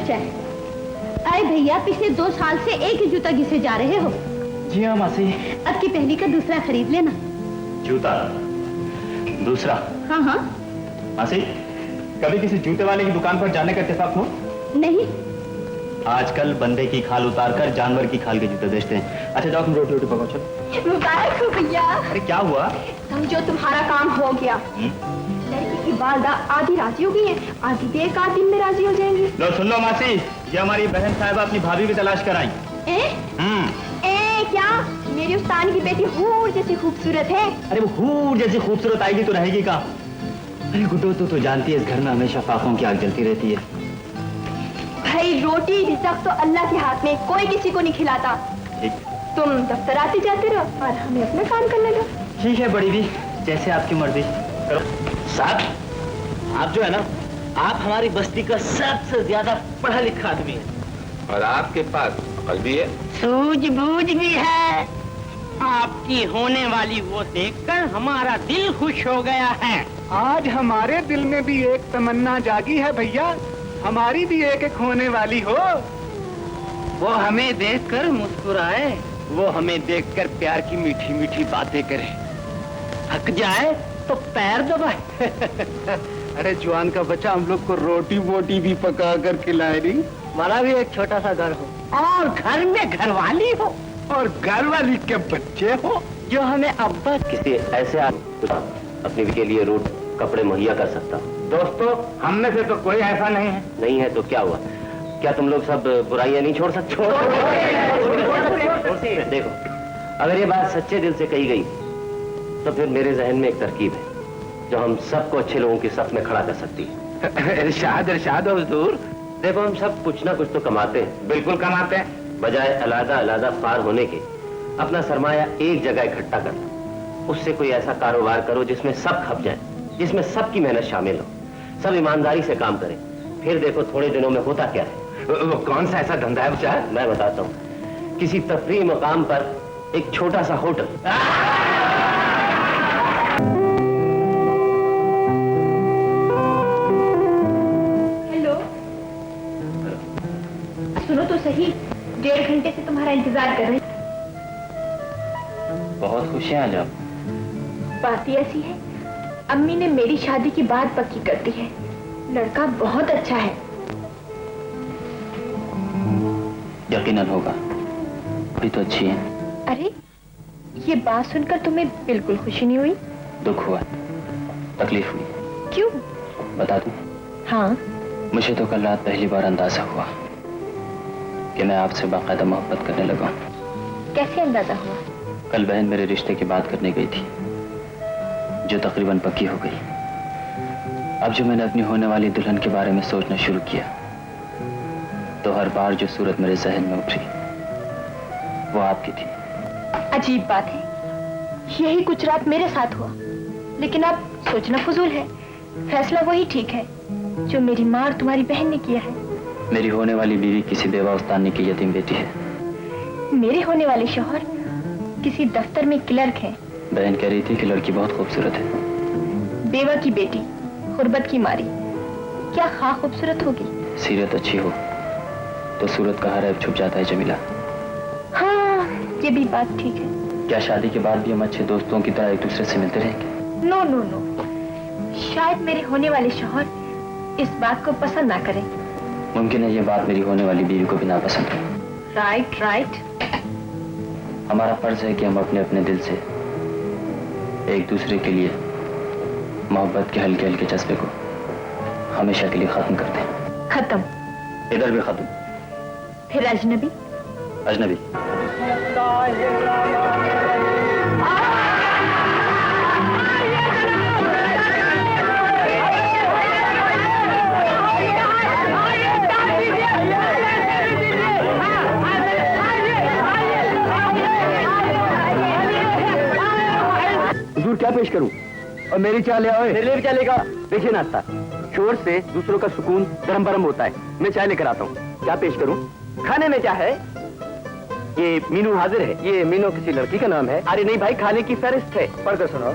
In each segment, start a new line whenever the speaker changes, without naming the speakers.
सोचा है? अरे भैया, पिछले 2 साल से एक ही जूता घिसे जा रहे हो।
जी हाँ मासी।
अब की पहली का दूसरा खरीद लेना।
जूता दूसरा?
हाँ हाँ।
मासी, कभी किसी जूते वाले की दुकान पर जाने का इत्तेफाक हो?
नहीं।
आजकल बंदे की खाल उतारकर जानवर की खाल के जूते बेचते हैं। अच्छा जाओ, तुम रोटी रोटी पकाओ, चलो।
मुबारक हो भैया।
अरे क्या हुआ?
समझो तुम्हारा काम हो गया। लड़की की वालदा आधी राजी हो गई है, आधी भी 1 आध दिन में राजी हो जाएंगी।
लो सुन लो मासी, ये हमारी बहन साहिबा अपनी भाभी की तलाश कराई।
क्या मेरी उस्तान की बेटी हूर जैसी खूबसूरत है?
अरे वो हूर जैसी खूबसूरत आएगी तो रहेगी कहाँ? अरे गुड्डो, तू तो जानती है इस घर में हमेशा फाकों की आग जलती रहती है।
भाई रोटी रिज़्क तो अल्लाह के हाथ में, कोई किसी को नहीं खिलाता। तुम दफ्तर आते जाते रहो और हमें अपना काम करने दो।
ठीक है बड़ी भी, जैसे आपकी मर्जी करो।
साहब, आप जो है ना, आप हमारी बस्ती का सबसे ज्यादा पढ़ा लिखा आदमी है
और आपके पास अकल भी है,
सूझबूझ भी है। आपकी होने वाली वो देखकर हमारा दिल खुश हो गया है।
आज हमारे दिल में भी एक तमन्ना जागी है भैया, हमारी भी एक होने वाली हो।
वो हमें देखकर मुस्कुराए, वो हमें देखकर प्यार की मीठी मीठी बातें करे, थक जाए तो पैर दबाए।
अरे जवान का बच्चा हम लोग को रोटी वोटी भी पका कर खिलाए नहीं।
हमारा भी एक छोटा सा घर हो और घर में घरवाली हो
और घर वाली के बच्चे हो
जो हमें अब्बा
किसी ऐसे कुछ अपने के लिए रोट कपड़े मुहैया कर सकता हूँ।
दोस्तों हम में से तो कोई ऐसा नहीं है।
नहीं है तो क्या हुआ? क्या तुम लोग सब बुराइयां नहीं छोड़ सकते? देखो, अगर ये बात सच्चे दिल से कही गई तो फिर मेरे जहन में एक तरकीब है जो हम सबको अच्छे लोगों की सफ में खड़ा कर सकती है।
इरशाद इरशाद हुजूर।
देखो, हम सब कुछ ना कुछ तो कमाते हैं।
बिल्कुल कमाते हैं।
बजाय अलग अलग फार होने के अपना सरमाया एक जगह इकट्ठा करना, उससे कोई ऐसा कारोबार करो जिसमें सब खप जाए, जिसमें सबकी मेहनत शामिल हो, सब ईमानदारी से काम करें। फिर देखो थोड़े दिनों में होता क्या है।
वो कौन सा ऐसा धंधा है बेचारा?
मैं बताता हूँ। किसी तफरीह मकाम पर एक छोटा सा होटल।
हेलो, सुनो तो सही, 1.5 घंटे से तुम्हारा इंतजार कर रही।
बहुत खुशियां आज आप।
बात ही ऐसी है, अम्मी ने मेरी शादी की बात पक्की कर दी है। लड़का बहुत अच्छा है।
यकीनन होगा, भी तो अच्छी है।
अरे, ये बात सुनकर तुम्हें बिल्कुल खुशी नहीं हुई?
दुख हुआ, तकलीफ हुई।
क्यों?
बता दूं?
हाँ।
मुझे तो कल रात पहली बार अंदाजा हुआ कि मैं आपसे बाकायदा मोहब्बत करने लगा।
कैसे अंदाजा हुआ?
कल बहन मेरे रिश्ते की बात करने गई थी जो तकरीबन पक्की हो गई। अब जो मैंने अपनी होने वाली दुल्हन के बारे में सोचना शुरू किया तो हर बार जो सूरत मेरे जहन में उभरी वो आपकी थी।
अजीब बात है, यही कुछ रात मेरे साथ हुआ, लेकिन अब सोचना फजूल है। फैसला वही ठीक है जो मेरी माँ और तुम्हारी बहन ने किया है।
मेरी होने वाली बीवी किसी बेवा उस्तानी की यतीम बेटी है।
मेरे होने वाले शौहर किसी दफ्तर में क्लर्क हैं।
बहन कह रही थी कि लड़की बहुत खूबसूरत है।
बेवा की बेटी, गुर्बत की मारी, क्या खा खूबसूरत होगी?
सीरत अच्छी हो तो सूरत का हर ऐब छुप जाता है जमीला।
हाँ, ये भी बात ठीक है।
क्या शादी के बाद भी हम अच्छे दोस्तों की तरह एक दूसरे से मिलते रहेंगे?
नो नो नो, शायद मेरे होने वाले शौहर इस बात को पसंद ना करें।
मुमकिन है ये बात मेरी होने वाली बीवी को भी नापसंद है।
Right right.
हमारा फर्ज है कि हम अपने अपने दिल से एक दूसरे के लिए मोहब्बत के हल्के हल्के जज्बे को हमेशा के लिए खत्म कर दें।
खत्म?
इधर भी खत्म।
फिर अजनबी?
अजनबी।
हुजूर क्या पेश करूं? और मेरी चाय ले आओ। मेरे लिए भी चाय लेगा। देखिए नाश्ता, शोर से दूसरों का सुकून गरम बरम होता है। मैं चाय लेकर आता हूँ। क्या पेश करूं? खाने में क्या है? ये मीनू हाजिर है। ये मीनू किसी लड़की का नाम है? अरे नहीं भाई, खाने की फहरिस्त है। पढ़ कर सुनो।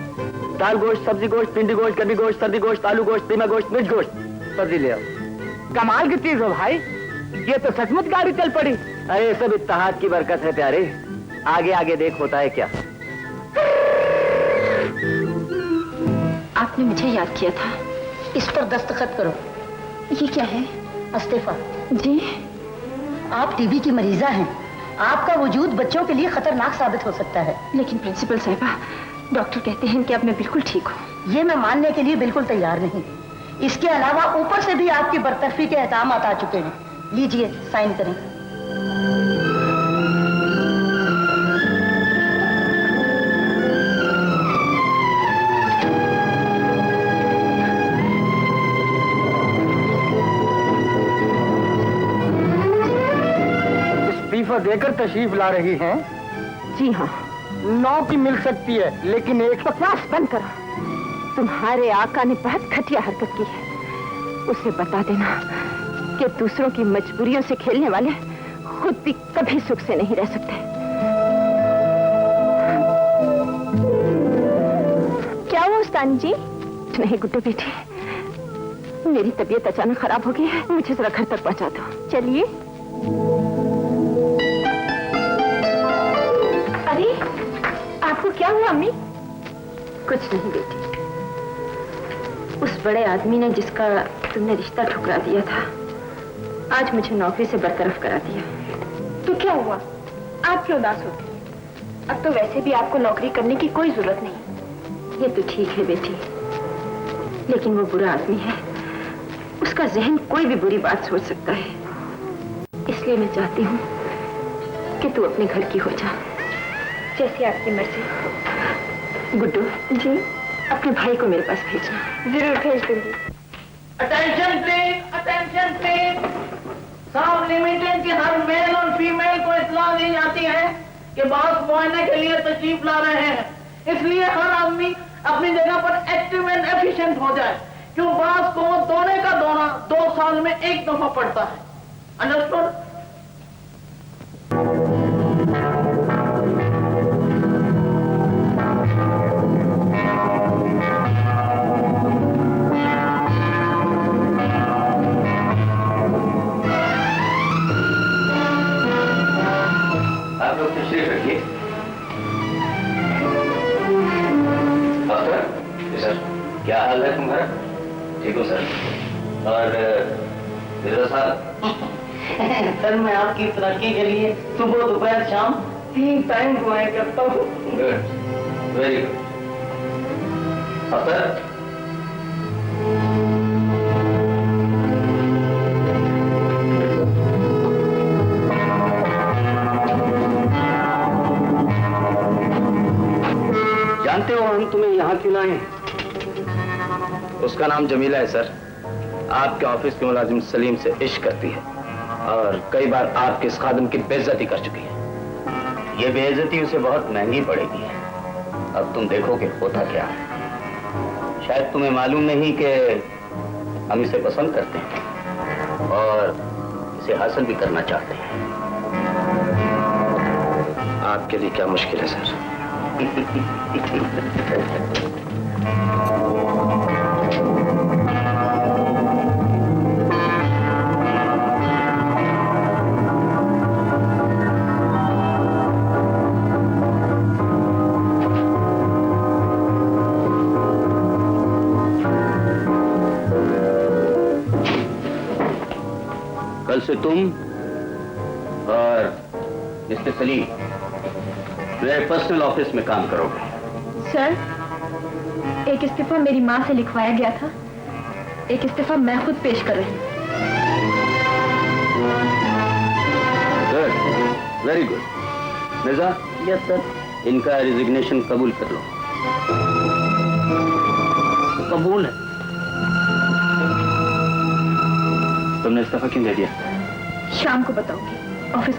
दाल गोश्त, सब्जी गोश्त, भिंडी गोश्त, कभी गोश्त, सर्दी गोश्त, आलू गोश्त, कीमा गोश्त, मिर्च गोश्त। सब्जी ले आओ।
कमाल की चीज हो भाई,
ये तो सचमुच गाड़ी चल पड़ी। अरे सब इत्तेहाद की बरकत है प्यारे, आगे आगे देख होता है क्या।
आपने मुझे याद किया था।
इस पर दस्तखत करो।
ये क्या है?
इस्तीफा।
जी,
आप टीबी की मरीजा हैं, आपका वजूद बच्चों के लिए खतरनाक साबित हो सकता है।
लेकिन प्रिंसिपल साहिबा, डॉक्टर कहते हैं कि अब मैं बिल्कुल ठीक हूँ।
ये मैं मानने के लिए बिल्कुल तैयार नहीं। इसके अलावा ऊपर से भी आपकी बरतरफी के एहकामात आ चुके हैं। लीजिए, साइन करें।
इस्तीफा देकर तशरीफ ला रही हैं?
जी हाँ।
9 की मिल सकती है, लेकिन एक
बकवास बंद करो। तुम्हारे आका ने बहुत घटिया हरकत की है। उसे बता देना कि दूसरों की मजबूरियों से खेलने वाले खुद भी कभी सुख से नहीं रह सकते। क्या हुआ उस्तानी जी? नहीं गुड्डू बेटी, मेरी तबीयत अचानक खराब हो गई है, मुझे जरा घर तक पहुंचा दो। चलिए। अरे आपको क्या हुआ अम्मी? कुछ नहीं बेटी, उस बड़े आदमी ने जिसका तुमने रिश्ता ठुकरा दिया था, आज मुझे नौकरी से बरतरफ करा दिया। तो क्या हुआ? आप क्यों उदास होती? अब तो वैसे भी आपको नौकरी करने की कोई जरूरत नहीं। ये तो ठीक है बेटी, लेकिन वो बुरा आदमी है, उसका जहन कोई भी बुरी बात सोच सकता है। इसलिए मैं चाहती हूँ कि तू अपने घर की हो जा। जैसे आपकी मर्जी। गुड्डू जी, अपने भाई को मेरे पास भेजना। जरूर भेज दूंगी।
Attention please, attention please. सब लिमिटेड की हर मेल और फीमेल को इत्तला दी जाती है कि बॉस मुआयने के लिए तशरीफ ला रहे हैं। इसलिए हर आदमी अपनी जगह पर एक्टिव एंड एफिशिएंट हो जाए, क्यों बॉस को दोने का दोना 2 साल में एक दफा पड़ता है। अंडरस्टूड?
आप लोग तशरीफ रखिए। डॉक्टर सर, क्या हाल है तुम्हारा? ठीक हो सर? और मिर्जा साहब?
सर, मैं आपकी तरक्की के लिए सुबह दोपहर शाम 3 टाइम दुआएं करता हूँ।
Good, very good. डॉक्टर, जानते हो हम तुम्हें यहाँ क्यों लाए हैं? उसका नाम जमीला है सर। आपके ऑफिस के मुलाजिम सलीम से इश्क करती है और कई बार आपके इस खादिम की बेइज्जती कर चुकी है। ये बेइज्जती उसे बहुत महंगी पड़ेगी। अब तुम देखो कि होता क्या है। शायद तुम्हें मालूम नहीं कि हम इसे पसंद करते हैं और इसे हासिल भी करना चाहते हैं। आपके लिए क्या मुश्किल है सर? कल से तुम और मिस्टर सलीम मेरे पर्सनल ऑफिस में काम करोगे।
सर, एक इस्तीफा मेरी माँ से लिखवाया गया था, एक इस्तीफा मैं खुद पेश कर रही हूँ।
Good, very good. Mirza? Yes sir. इनका रिजिग्नेशन कबूल कर लो। कबूल है। तुमने इस्तीफा क्यों दे दिया?
शाम को बताऊंगी। ऑफिस के